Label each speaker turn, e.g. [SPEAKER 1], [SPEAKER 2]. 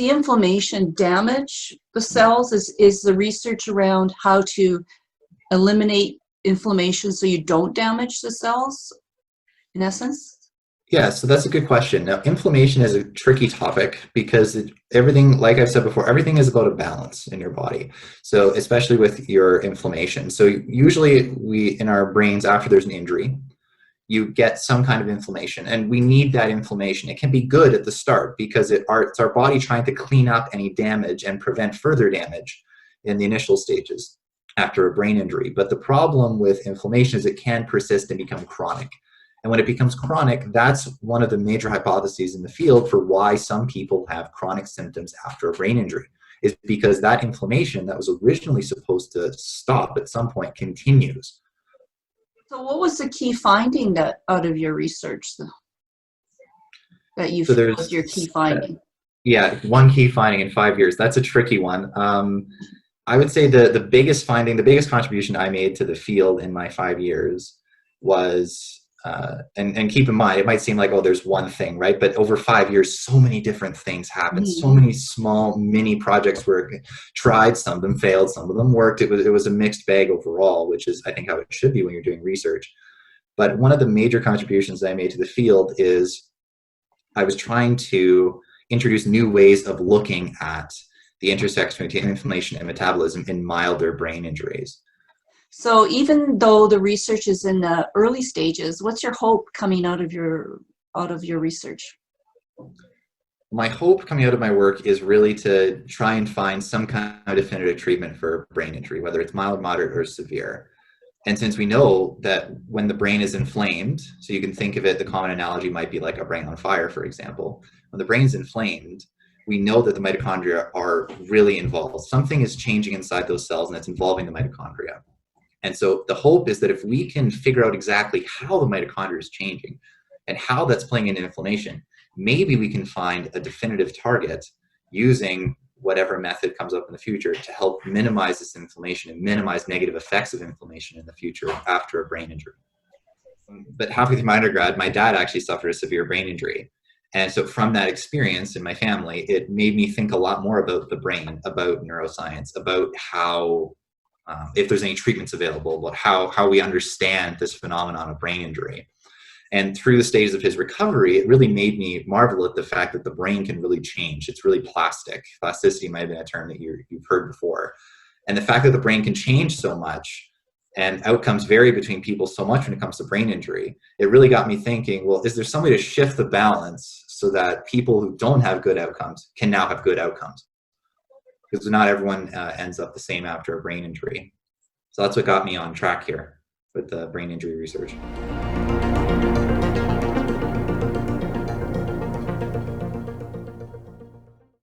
[SPEAKER 1] the inflammation damage the cells? Is the research around how to eliminate inflammation so you don't damage the cells, in essence?
[SPEAKER 2] Yeah, so that's a good question. Now, inflammation is a tricky topic because everything, like I've said before, everything is about a balance in your body. So especially with your inflammation. So usually in our brains, after there's an injury, you get some kind of inflammation, and we need that inflammation. It can be good at the start because it's our body trying to clean up any damage and prevent further damage in the initial stages after a brain injury. But the problem with inflammation is it can persist and become chronic. And when it becomes chronic, that's one of the major hypotheses in the field for why some people have chronic symptoms after a brain injury, is because that inflammation that was originally supposed to stop at some point continues.
[SPEAKER 1] So what was the key finding that out of your research that you
[SPEAKER 2] So
[SPEAKER 1] feel was your key finding?
[SPEAKER 2] Yeah, one key finding in 5 years. That's a tricky one. I would say the biggest finding, the biggest contribution I made to the field in my 5 years was, and keep in mind, it might seem like, oh, there's one thing, right? But over 5 years, so many different things happened. So many small mini projects were tried. Some of them failed. Some of them worked. It was a mixed bag overall, which is, I think, how it should be when you're doing research. But one of the major contributions that I made to the field is I was trying to introduce new ways of looking at the intersection between inflammation and metabolism in milder brain injuries.
[SPEAKER 1] So even though the research is in the early stages, what's your hope coming out of your research?
[SPEAKER 2] My hope coming out of my work is really to try and find some kind of definitive treatment for brain injury, whether it's mild, moderate, or severe. And since we know that when the brain is inflamed, so you can think of it, the common analogy might be like a brain on fire, for example. When the brain's inflamed, we know that the mitochondria are really involved. Something is changing inside those cells, and it's involving the mitochondria. And so the hope is that if we can figure out exactly how the mitochondria is changing and how that's playing into inflammation, maybe we can find a definitive target using whatever method comes up in the future to help minimize this inflammation and minimize negative effects of inflammation in the future after a brain injury. But halfway through my undergrad, my dad actually suffered a severe brain injury. And so from that experience in my family, it made me think a lot more about the brain, about neuroscience, about how, if there's any treatments available, about how we understand this phenomenon of brain injury. And through the stages of his recovery, it really made me marvel at the fact that the brain can really change. It's really plastic. Plasticity might have been a term that you've heard before. And the fact that the brain can change so much and outcomes vary between people so much when it comes to brain injury, it really got me thinking, well, is there some way to shift the balance so that people who don't have good outcomes can now have good outcomes? Because not everyone ends up the same after a brain injury. So that's what got me on track here with the brain injury research.